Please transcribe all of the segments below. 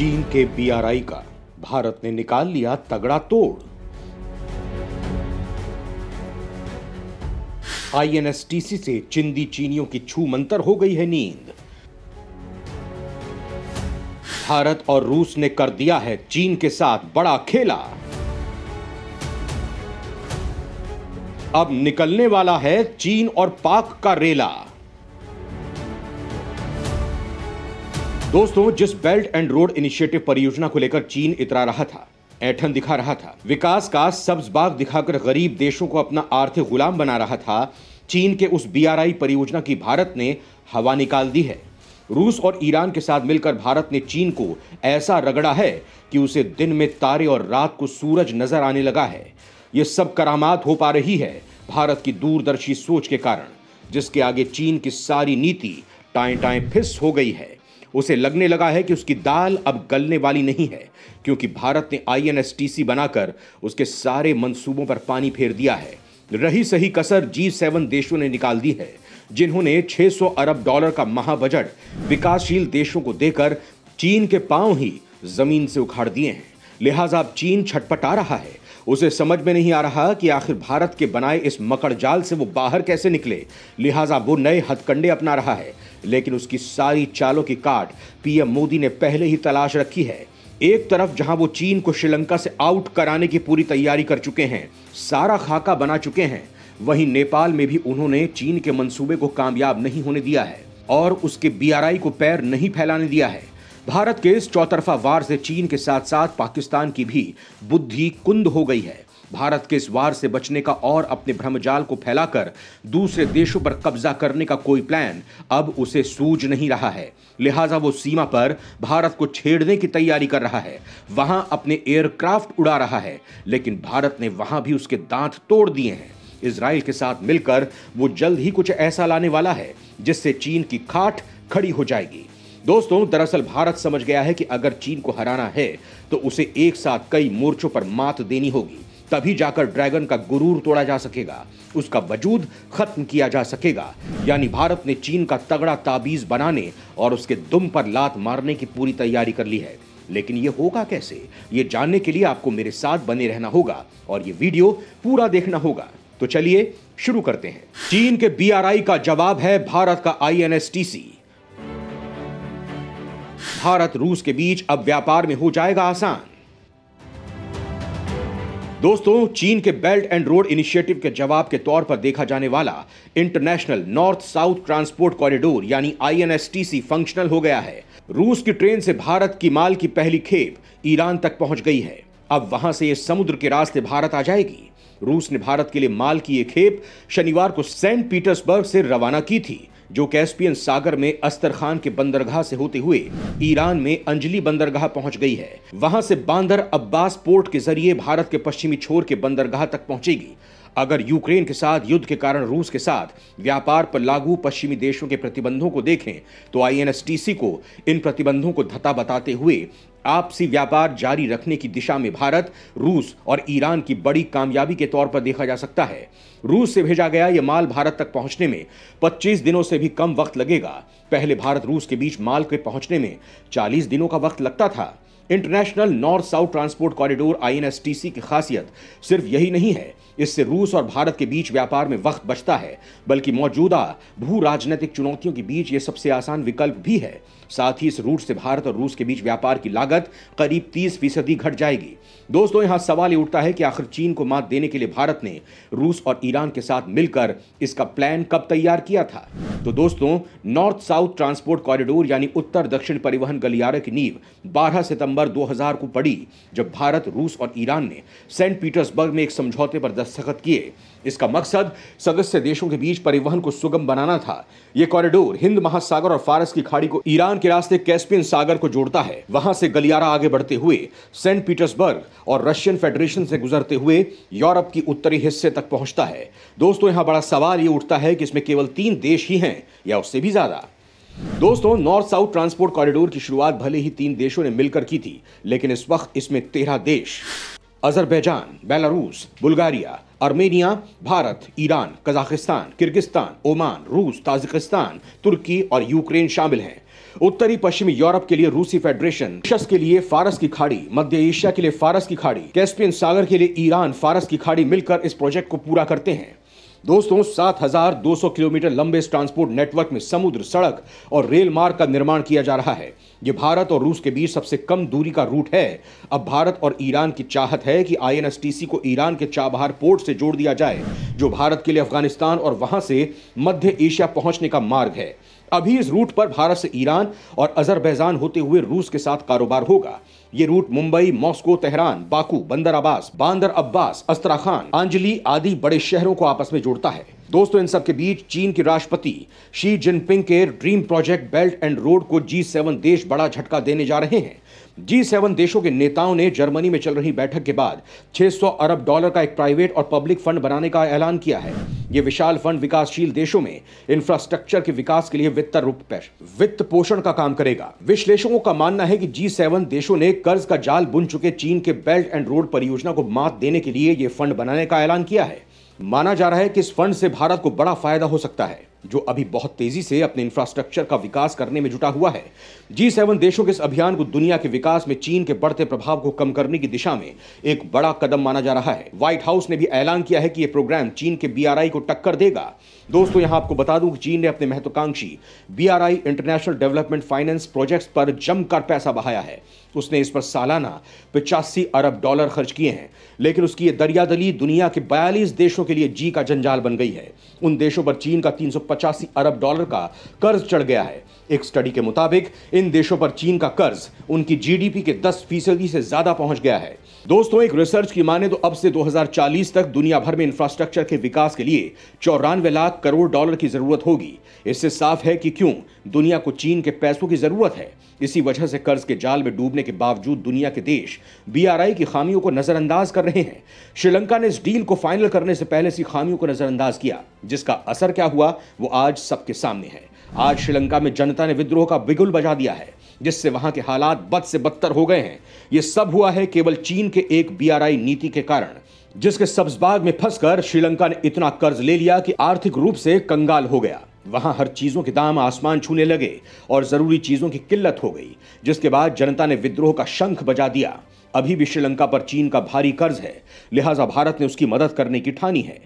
चीन के बीआरआई का भारत ने निकाल लिया तगड़ा तोड़। आईएनएसटीसी से चिंदी चीनियों की छू मंतर हो गई है नींद। भारत और रूस ने कर दिया है चीन के साथ बड़ा खेला। अब निकलने वाला है चीन और पाक का रेला। दोस्तों, जिस बेल्ट एंड रोड इनिशिएटिव परियोजना को लेकर चीन इतरा रहा था, ऐठन दिखा रहा था, विकास का सब्ज बाग दिखाकर गरीब देशों को अपना आर्थिक गुलाम बना रहा था, चीन के उस बीआरआई परियोजना की भारत ने हवा निकाल दी है। रूस और ईरान के साथ मिलकर भारत ने चीन को ऐसा रगड़ा है कि उसे दिन में तारे और रात को सूरज नजर आने लगा है। यह सब करामात हो पा रही है भारत की दूरदर्शी सोच के कारण, जिसके आगे चीन की सारी नीति टाएं टाएं फिस हो गई है। उसे लगने लगा है कि उसकी दाल अब गलने वाली नहीं है, क्योंकि भारत ने आईएनएसटीसी बनाकर उसके सारे मंसूबों पर पानी फेर दिया है। रही सही कसर G7 देशों ने निकाल दी है, जिन्होंने $600 अरब का महाबजट विकासशील देशों को देकर चीन के पांव ही जमीन से उखाड़ दिए हैं। लिहाजा अब चीन छटपटा रहा है। उसे समझ में नहीं आ रहा कि आखिर भारत के बनाए इस मकड़ जाल से वो बाहर कैसे निकले। लिहाजा वो नए हथकंडे अपना रहा है, लेकिन उसकी सारी चालों की काट पीएम मोदी ने पहले ही तलाश रखी है। एक तरफ जहां वो चीन को श्रीलंका से आउट कराने की पूरी तैयारी कर चुके हैं, सारा खाका बना चुके हैं, वहीं नेपाल में भी उन्होंने चीन के मंसूबे को कामयाब नहीं होने दिया है और उसके बीआरआई को पैर नहीं फैलाने दिया है। भारत के इस चौतरफा वार से चीन के साथ साथ पाकिस्तान की भी बुद्धि कुंद हो गई है। भारत के इस वार से बचने का और अपने भ्रमजाल को फैलाकर दूसरे देशों पर कब्जा करने का कोई प्लान अब उसे सूझ नहीं रहा है। लिहाजा वो सीमा पर भारत को छेड़ने की तैयारी कर रहा है, वहां अपने एयरक्राफ्ट उड़ा रहा है, लेकिन भारत ने वहां भी उसके दांत तोड़ दिए हैं। इजराइल के साथ मिलकर वो जल्द ही कुछ ऐसा लाने वाला है जिससे चीन की खाट खड़ी हो जाएगी। दोस्तों, दरअसल भारत समझ गया है कि अगर चीन को हराना है तो उसे एक साथ कई मोर्चों पर मात देनी होगी, तभी जाकर ड्रैगन का गुरूर तोड़ा जा सकेगा, उसका वजूद खत्म किया जा सकेगा। यानी भारत ने चीन का तगड़ा ताबीज बनाने और उसके दुम पर लात मारने की पूरी तैयारी कर ली है। लेकिन ये होगा कैसे, ये जानने के लिए आपको मेरे साथ बने रहना होगा और ये वीडियो पूरा देखना होगा। तो चलिए शुरू करते हैं। चीन के बीआरआई का जवाब है भारत का आईएनएसटीसी। भारत रूस के बीच अब व्यापार में हो जाएगा आसान। दोस्तों, चीन के बेल्ट एंड रोड इनिशिएटिव के जवाब के तौर पर देखा जाने वाला international north south transport corridor यानी आईएनएसटीसी फंक्शनल हो गया है। रूस की ट्रेन से भारत की माल की पहली खेप ईरान तक पहुंच गई है। अब वहां से यह समुद्र के रास्ते भारत आ जाएगी। रूस ने भारत के लिए माल की यह खेप शनिवार को सेंट पीटर्सबर्ग से रवाना की थी, जो कैस्पियन सागर में अस्तरखान के बंदरगाह से होते हुए ईरान में अंजली बंदरगाह पहुंच गई है। वहां से बांदर अब्बास पोर्ट के जरिए भारत के पश्चिमी छोर के बंदरगाह तक पहुंचेगी। अगर यूक्रेन के साथ युद्ध के कारण रूस के साथ व्यापार पर लागू पश्चिमी देशों के प्रतिबंधों को देखें तो आईएनएसटीसी को इन प्रतिबंधों को धता बताते हुए आपसी व्यापार जारी रखने की दिशा में भारत, रूस और ईरान की बड़ी कामयाबी के तौर पर देखा जा सकता है। रूस से भेजा गया यह माल भारत तक पहुंचने में 25 दिनों से भी कम वक्त लगेगा। पहले भारत रूस के बीच माल के पहुंचने में 40 दिनों का वक्त लगता था। International north south transport corridor INSTC की खासियत सिर्फ यही नहीं है, इससे रूस और भारत के बीच व्यापार में वक्त बचता है, बल्कि मौजूदा भू राजनीतिक चुनौतियों के बीच यह सबसे आसान विकल्प भी है। साथ ही इस रूट से भारत और रूस के बीच व्यापार की लागत करीब 30% घट जाएगी। दोस्तों, यहां सवाल ये उठता है कि आखिर चीन को मात देने के लिए भारत ने रूस और ईरान के साथ मिलकर इसका प्लान कब तैयार किया था। तो दोस्तों, नॉर्थ साउथ ट्रांसपोर्ट कॉरिडोर यानी उत्तर दक्षिण परिवहन गलियारे की नींव 12 सितंबर 2000 को पड़ी, जब भारत, रूस और ईरान ने सेंट पीटर्सबर्ग में एक समझौते पर दस्तखत किए। इसका मकसद सदस्य देशों के बीच परिवहन को सुगम बनाना था। यह कॉरिडोर हिंद महासागर और फारस की खाड़ी को ईरान के रास्ते कैस्पियन सागर को जोड़ता है। वहां से गलियारा आगे बढ़ते हुए सेंट पीटर्सबर्ग और रशियन फेडरेशन से गुजरते हुए यूरोप की उत्तरी हिस्से तक पहुंचता है। दोस्तों, यहां बड़ा सवाल यह उठता है कि इसमें केवल 3 देश ही हैं या उससे भी ज्यादा। दोस्तों, नॉर्थ साउथ ट्रांसपोर्ट कॉरिडोर की शुरुआत भले ही 3 देशों ने मिलकर की थी, लेकिन इस वक्त इसमें 13 देश Azerbaijan, Belarus, Bulgaria, Armenia, Bharat, Iran, Kazakhstan, Kyrgyzstan, Oman, रूस, ताजिकिस्तान, तुर्की और यूक्रेन शामिल हैं। उत्तरी पश्चिमी यूरोप के लिए रूसी फेडरेशन, मॉरिशस के लिए फारस की खाड़ी, मध्य एशिया के लिए फारस की खाड़ी, कैस्पियन सागर के लिए ईरान, फारस की खाड़ी मिलकर इस प्रोजेक्ट को पूरा करते हैं। दोस्तों, 7,200 किलोमीटर लंबे इस ट्रांसपोर्ट नेटवर्क में समुद्र, सड़क और रेल मार्ग का निर्माण किया जा रहा है। यह भारत और रूस के बीच सबसे कम दूरी का रूट है। अब भारत और ईरान की चाहत है कि INSTC को ईरान के चाबहार पोर्ट से जोड़ दिया जाए, जो भारत के लिए अफगानिस्तान और वहां से मध्य एशिया पहुंचने का मार्ग है। अभी इस रूट पर भारत से ईरान और अजरबैजान होते हुए रूस के साथ कारोबार होगा। ये route Mumbai, Moscow, Tehran, Baku, Bandar Abbas, बांदर अब्बास, अस्त्राखान, आंजली आदि बड़े शहरों को आपस में जोड़ता है। दोस्तों, इन सब के बीच चीन के राष्ट्रपति शी जिनपिंग के dream project belt and road को G7 देश बड़ा झटका देने जा रहे हैं। G7 देशों के नेताओं ने जर्मनी में चल रही बैठक के बाद $600 अरब का एक प्राइवेट और पब्लिक फंड बनाने का ऐलान किया है। यह विशाल फंड विकासशील देशों में इंफ्रास्ट्रक्चर के विकास के लिए वित्त पोषण का काम करेगा। विश्लेषकों का मानना है कि G7 देशों ने कर्ज का जाल बुन चुके चीन के बेल्ट एंड रोड परियोजना को मात देने के लिए यह फंड बनाने का ऐलान किया है। माना जा रहा है कि इस फंड से भारत को बड़ा फायदा हो सकता है, जो अभी बहुत तेजी से अपने इंफ्रास्ट्रक्चर का विकास करने में जुटा हुआ है। G7 देशों के इस अभियान को दुनिया के विकास में चीन के बढ़ते प्रभाव को कम करने की दिशा में एक बड़ा कदम माना जा रहा है। व्हाइट हाउस ने भी ऐलान किया है कि यह प्रोग्राम चीन के BRI को टक्कर देगा। दोस्तों, यहां आपको बता दूं कि चीन ने अपने महत्वाकांक्षी BRI international development finance projects पर जमकर पैसा बहाया है। उसने इस पर सालाना $85 अरब खर्च किए हैं, लेकिन उसकी यह दरियादली दुनिया के 42 देशों के लिए जी का जंजाल बन गई है। उन देशों पर चीन का $385 अरब का कर्ज चढ़ गया है। एक स्टडी के मुताबिक इन देशों पर चीन का कर्ज उनकी GDP के 10% से ज्यादा पहुंच गया है। दोस्तों, एक रिसर्च की माने तो अब से 2040 तक दुनिया भर में इंफ्रास्ट्रक्चर के विकास के लिए 94 लाख करोड़ डॉलर की जरूरत होगी। इससे साफ है कि क्यों दुनिया को चीन के पैसों की जरूरत है। इसी वजह से कर्ज के जाल में डूबने के बावजूद दुनिया के देश BRI की खामियों को नजरअंदाज कर रहे हैं। श्रीलंका ने इस डील को फाइनल करने से पहले इसी खामियों को नजरअंदाज किया, जिसका असर क्या हुआ वो आज सबके सामने है। आज श्रीलंका में जनता ने विद्रोह का बिगुल बजा दिया है, जिससे वहां के हालात बद से बदतर हो गए हैं। यह सब हुआ है केवल चीन के एक BRI नीति के कारण, जिसके सब्जबाग में फंसकर श्रीलंका ने इतना कर्ज ले लिया कि आर्थिक रूप से कंगाल हो गया। वहां हर चीजों के दाम आसमान छूने लगे और जरूरी चीजों की किल्लत हो गई, जिसके बाद जनता ने विद्रोह का शंख बजा दिया। अभी भी श्रीलंका पर चीन का भारी कर्ज है, लिहाजा भारत ने उसकी मदद करने की ठानी है।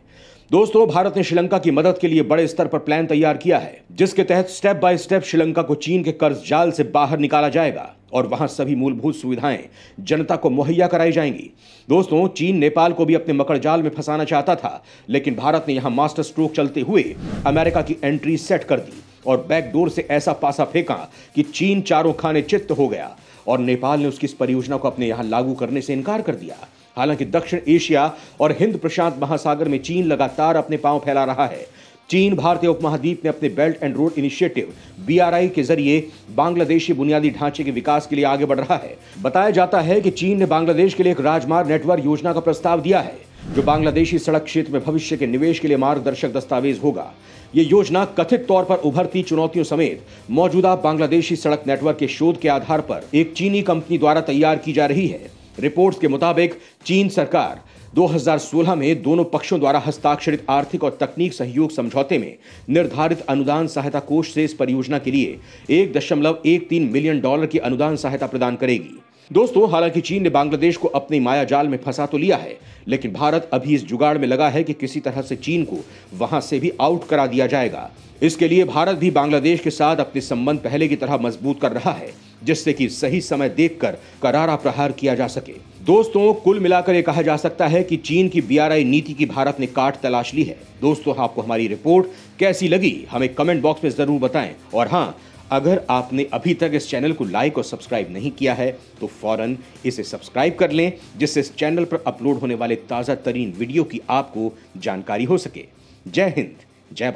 दोस्तों, भारत ने श्रीलंका की मदद के लिए बड़े स्तर पर प्लान तैयार किया है, जिसके तहत स्टेप बाय स्टेप श्रीलंका को चीन के कर्ज जाल से बाहर निकाला जाएगा और वहां सभी मूलभूत सुविधाएं जनता को मुहैया कराई जाएंगी। दोस्तों, चीन नेपाल को भी अपने मकड़ जाल में फंसाना चाहता था, लेकिन भारत ने यहां मास्टर स्ट्रोक चलते हुए अमेरिका की एंट्री सेट कर दी और बैकडोर से ऐसा पासा फेंका कि चीन चारों खाने चित्त हो गया और नेपाल ने उसकी इस परियोजना को अपने यहां लागू करने से इनकार कर दिया। हालांकि दक्षिण एशिया और हिंद प्रशांत महासागर में चीन लगातार अपने पांव फैला रहा है। चीन भारतीय उपमहाद्वीप में अपने belt and road initiative BRI के जरिए बांग्लादेशी बुनियादी ढांचे के विकास के लिए आगे बढ़ रहा है। बताया जाता है कि चीन ने बांग्लादेश के लिए एक राजमार्ग नेटवर्क योजना का प्रस्ताव दिया है, जो बांग्लादेशी सड़क क्षेत्र में भविष्य के निवेश के लिए मार्गदर्शक दस्तावेज होगा। ये योजना कथित तौर पर उभरती चुनौतियों समेत मौजूदा बांग्लादेशी सड़क नेटवर्क के शोध के आधार पर एक चीनी कंपनी द्वारा तैयार की जा रही है। रिपोर्ट्स के मुताबिक चीन सरकार 2016 में दोनों पक्षों द्वारा हस्ताक्षरित आर्थिक और तकनीक सहयोग समझौते में निर्धारित अनुदान सहायता कोष से इस परियोजना के लिए $1.13 मिलियन की अनुदान सहायता प्रदान करेगी। दोस्तों, हालांकि चीन ने बांग्लादेश को अपनी माया जाल में फंसा तो लिया है, लेकिन भारत अभी इस जुगाड़ में लगा है कि किसी तरह से चीन को वहां से भी आउट करा दिया जाएगा। इसके लिए भारत भी बांग्लादेश के साथ अपने संबंध पहले की तरह मजबूत कर रहा है, जिससे कि सही समय देखकर करारा प्रहार किया जा सके। दोस्तों, कुल मिलाकर यह कहा जा सकता है कि चीन की BRI नीति की भारत ने काट तलाश ली है। दोस्तों, आपको हमारी रिपोर्ट कैसी लगी हमें कमेंट बॉक्स में जरूर बताएं। और हाँ, अगर आपने अभी तक इस चैनल को लाइक और सब्सक्राइब नहीं किया है तो फौरन इसे सब्सक्राइब कर लें, जिससे इस चैनल पर अपलोड होने वाले ताज़ा तरीन वीडियो की आपको जानकारी हो सके। जय हिंद, जय भारत।